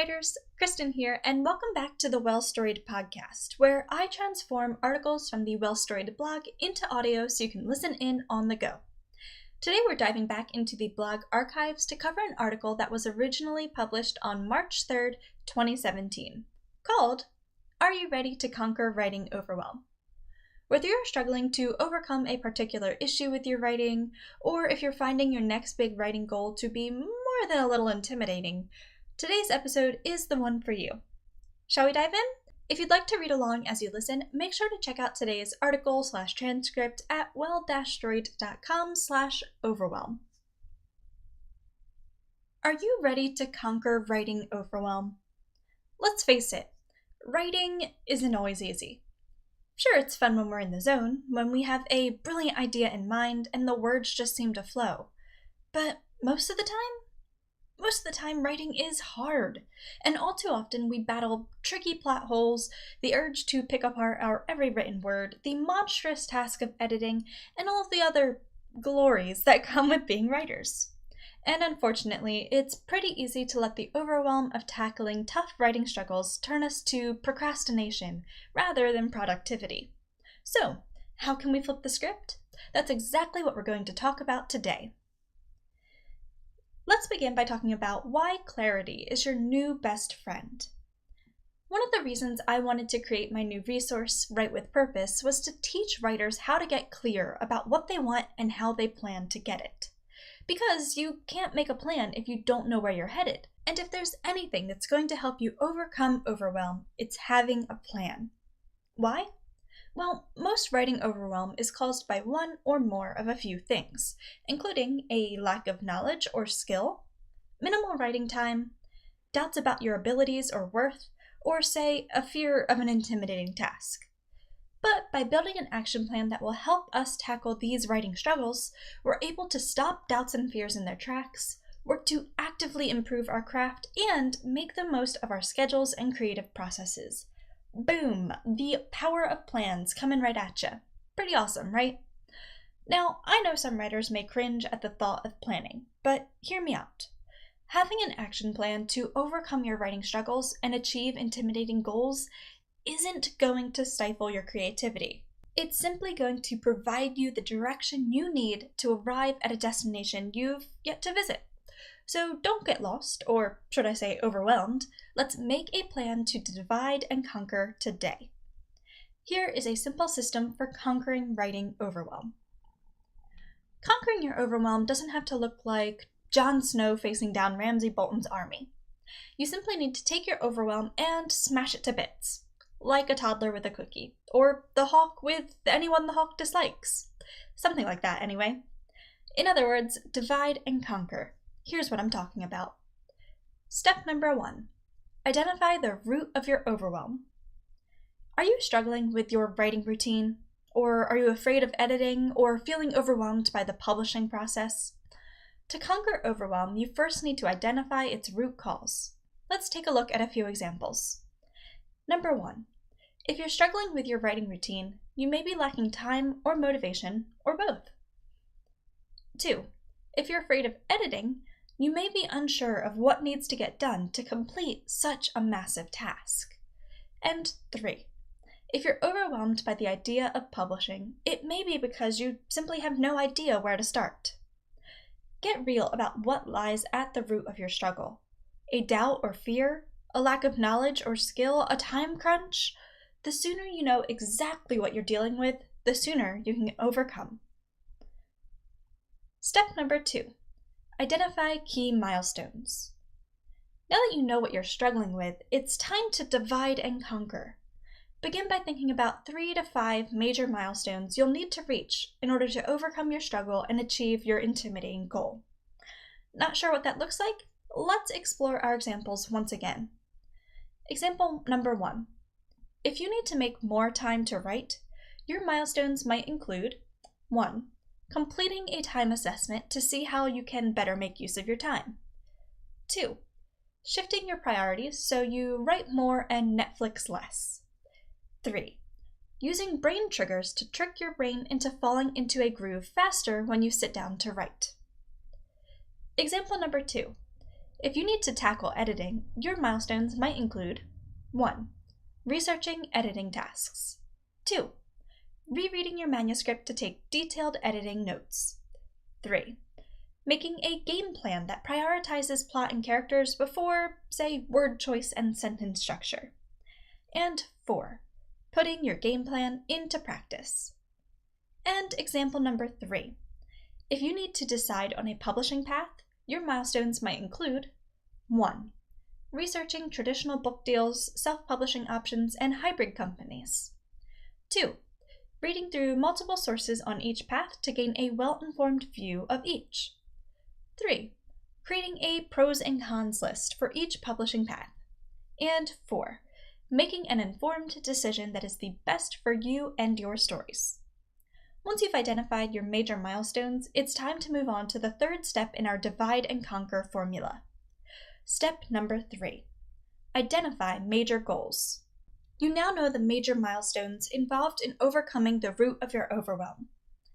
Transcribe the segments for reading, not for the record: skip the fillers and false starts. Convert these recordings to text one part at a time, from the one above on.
writers, Kristen here, and welcome back to the Well-Storied podcast, where I transform articles from the Well-Storied blog into audio so you can listen in on the go. Today we're diving back into the blog archives to cover an article that was originally published on March 3rd, 2017, called, Are You Ready to Conquer Writing Overwhelm? Whether you're struggling to overcome a particular issue with your writing, or if you're finding your next big writing goal to be more than a little intimidating, today's episode is the one for you. Shall we dive in? If you'd like to read along as you listen, make sure to check out today's article/transcript at well-storied.com/overwhelm. Are you ready to conquer writing overwhelm? Let's face it, writing isn't always easy. Sure, it's fun when we're in the zone, when we have a brilliant idea in mind and the words just seem to flow. But most of the time, writing is hard, and all too often we battle tricky plot holes, the urge to pick apart our every written word, the monstrous task of editing, and all of the other glories that come with being writers. And unfortunately, it's pretty easy to let the overwhelm of tackling tough writing struggles turn us to procrastination rather than productivity. So, how can we flip the script? That's exactly what we're going to talk about today. Let's begin by talking about why clarity is your new best friend. One of the reasons I wanted to create my new resource, Write with Purpose, was to teach writers how to get clear about what they want and how they plan to get it. Because you can't make a plan if you don't know where you're headed. And if there's anything that's going to help you overcome overwhelm, it's having a plan. Why? Well, most writing overwhelm is caused by one or more of a few things, including a lack of knowledge or skill, minimal writing time, doubts about your abilities or worth, or say, a fear of an intimidating task. But by building an action plan that will help us tackle these writing struggles, we're able to stop doubts and fears in their tracks, work to actively improve our craft, and make the most of our schedules and creative processes. Boom! The power of plans coming right at you. Pretty awesome, right? Now, I know some writers may cringe at the thought of planning, but hear me out. Having an action plan to overcome your writing struggles and achieve intimidating goals isn't going to stifle your creativity. It's simply going to provide you the direction you need to arrive at a destination you've yet to visit. So don't get lost, or should I say overwhelmed. Let's make a plan to divide and conquer today. Here is a simple system for conquering writing overwhelm. Conquering your overwhelm doesn't have to look like Jon Snow facing down Ramsay Bolton's army. You simply need to take your overwhelm and smash it to bits, like a toddler with a cookie, or the hawk with anyone the hawk dislikes. Something like that, anyway. In other words, divide and conquer. Here's what I'm talking about. Step number 1. Identify the root of your overwhelm. Are you struggling with your writing routine? Or are you afraid of editing or feeling overwhelmed by the publishing process? To conquer overwhelm, you first need to identify its root cause. Let's take a look at a few examples. Number 1. If you're struggling with your writing routine, you may be lacking time or motivation, or both. 2. If you're afraid of editing, you may be unsure of what needs to get done to complete such a massive task. And 3. If you're overwhelmed by the idea of publishing, it may be because you simply have no idea where to start. Get real about what lies at the root of your struggle. A doubt or fear? A lack of knowledge or skill? A time crunch? The sooner you know exactly what you're dealing with, the sooner you can overcome. Step number 2. Identify key milestones. Now that you know what you're struggling with, it's time to divide and conquer. Begin by thinking about 3 to 5 major milestones you'll need to reach in order to overcome your struggle and achieve your intimidating goal. Not sure what that looks like? Let's explore our examples once again. Example number 1. If you need to make more time to write, your milestones might include 1. Completing a time assessment to see how you can better make use of your time. 2. Shifting your priorities so you write more and Netflix less. 3. Using brain triggers to trick your brain into falling into a groove faster when you sit down to write. Example number 2. If you need to tackle editing, your milestones might include 1. Researching editing tasks. 2. Rereading your manuscript to take detailed editing notes. 3. Making a game plan that prioritizes plot and characters before, say, word choice and sentence structure. And 4. Putting your game plan into practice. And example number 3. If you need to decide on a publishing path, your milestones might include 1. Researching traditional book deals, self-publishing options, and hybrid companies. 2. Reading through multiple sources on each path to gain a well-informed view of each. 3. Creating a pros and cons list for each publishing path. And 4. Making an informed decision that is the best for you and your stories. Once you've identified your major milestones, it's time to move on to the third step in our divide and conquer formula. Step number 3. Identify major goals. You now know the major milestones involved in overcoming the root of your overwhelm.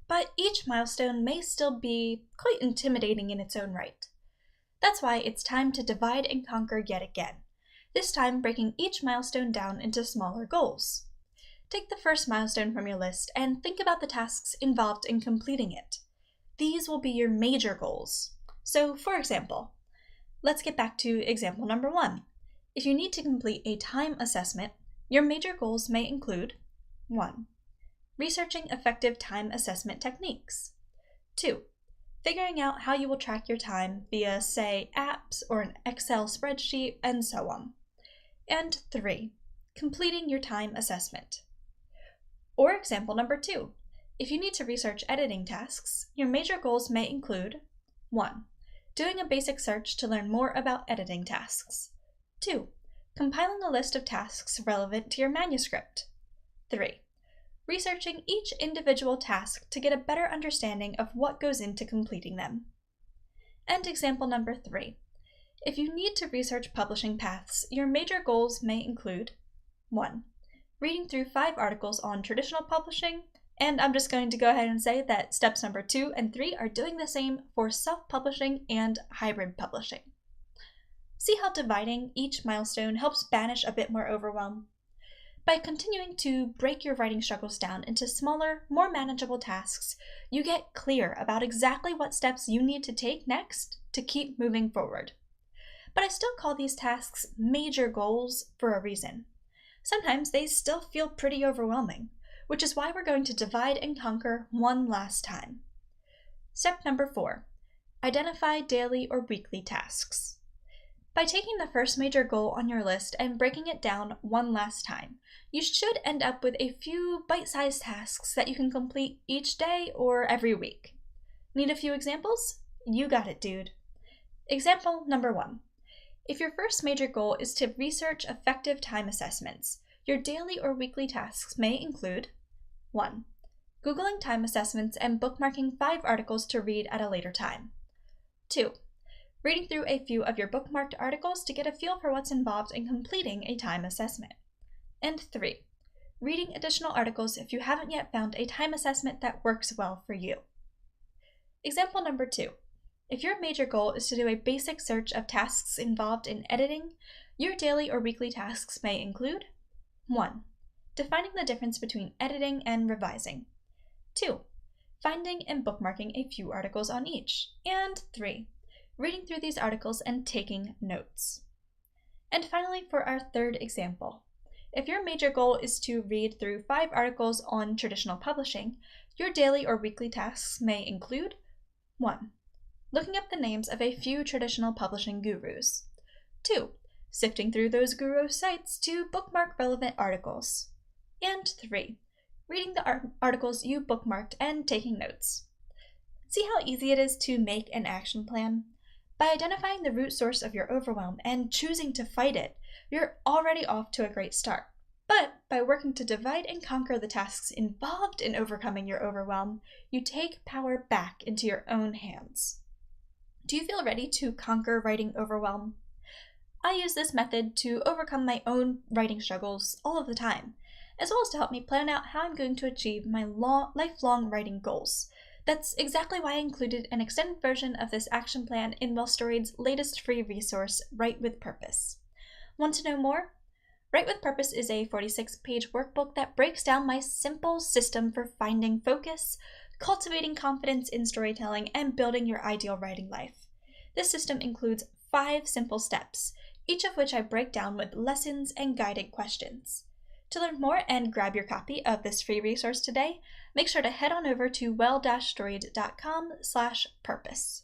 But each milestone may still be quite intimidating in its own right. That's why it's time to divide and conquer yet again, this time breaking each milestone down into smaller goals. Take the first milestone from your list and think about the tasks involved in completing it. These will be your major goals. So, for example, let's get back to example number 1. If you need to complete a time assessment, your major goals may include 1. Researching effective time assessment techniques. 2. Figuring out how you will track your time via, say, apps or an Excel spreadsheet, and so on. And 3. Completing your time assessment. Or example number 2. If you need to research editing tasks, your major goals may include 1. Doing a basic search to learn more about editing tasks. 2. Compiling a list of tasks relevant to your manuscript. 3. Researching each individual task to get a better understanding of what goes into completing them. And example number 3. If you need to research publishing paths, your major goals may include 1. Reading through 5 articles on traditional publishing, and I'm just going to go ahead and say that steps number 2 and 3 are doing the same for self-publishing and hybrid publishing. See how dividing each milestone helps banish a bit more overwhelm? By continuing to break your writing struggles down into smaller, more manageable tasks, you get clear about exactly what steps you need to take next to keep moving forward. But I still call these tasks major goals for a reason. Sometimes they still feel pretty overwhelming, which is why we're going to divide and conquer one last time. Step number 4. Identify daily or weekly tasks. By taking the first major goal on your list and breaking it down one last time, you should end up with a few bite-sized tasks that you can complete each day or every week. Need a few examples? You got it, dude. Example number 1. If your first major goal is to research effective time assessments, your daily or weekly tasks may include 1. Googling time assessments and bookmarking 5 articles to read at a later time. 2. Reading through a few of your bookmarked articles to get a feel for what's involved in completing a time assessment. And 3. Reading additional articles if you haven't yet found a time assessment that works well for you. Example number 2. If your major goal is to do a basic search of tasks involved in editing, your daily or weekly tasks may include 1. Defining the difference between editing and revising. 2. Finding and bookmarking a few articles on each. And 3. Reading through these articles and taking notes. And finally, for our third example, if your major goal is to read through 5 articles on traditional publishing, your daily or weekly tasks may include 1. Looking up the names of a few traditional publishing gurus. 2. Sifting through those guru sites to bookmark relevant articles. And 3. Reading the articles you bookmarked and taking notes. See how easy it is to make an action plan? By identifying the root source of your overwhelm and choosing to fight it, you're already off to a great start. But by working to divide and conquer the tasks involved in overcoming your overwhelm, you take power back into your own hands. Do you feel ready to conquer writing overwhelm? I use this method to overcome my own writing struggles all of the time, as well as to help me plan out how I'm going to achieve my lifelong writing goals That's exactly why I included an extended version of this action plan in well-storied's latest free resource, Write with Purpose. Want to know more? Write with Purpose is a 46-page workbook that breaks down my simple system for finding focus, cultivating confidence in storytelling, and building your ideal writing life. This system includes 5 simple steps, each of which I break down with lessons and guided questions. To learn more and grab your copy of this free resource today, make sure to head on over to well-storied.com/purpose.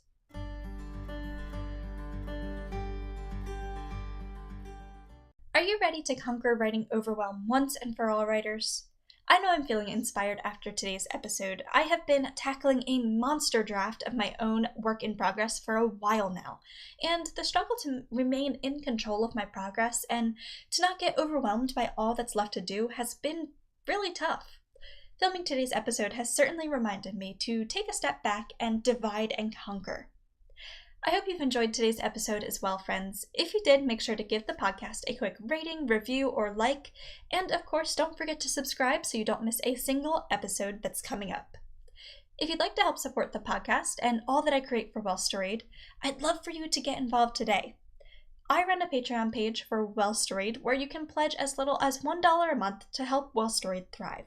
Are you ready to conquer writing overwhelm once and for all, writers? I know I'm feeling inspired after today's episode. I have been tackling a monster draft of my own work in progress for a while now, and the struggle to remain in control of my progress and to not get overwhelmed by all that's left to do has been really tough. Filming today's episode has certainly reminded me to take a step back and divide and conquer. I hope you've enjoyed today's episode as well, friends. If you did, make sure to give the podcast a quick rating, review, or like, and of course, don't forget to subscribe so you don't miss a single episode that's coming up. If you'd like to help support the podcast and all that I create for Well-Storied, I'd love for you to get involved today. I run a Patreon page for Well-Storied where you can pledge as little as $1 a month to help Well-Storied thrive.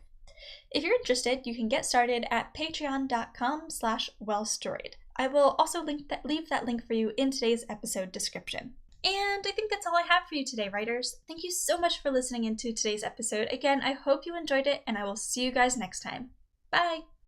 If you're interested, you can get started at patreon.com/wellstoried. I will also leave that link for you in today's episode description. And I think that's all I have for you today, writers. Thank you so much for listening into today's episode. Again, I hope you enjoyed it, and I will see you guys next time. Bye!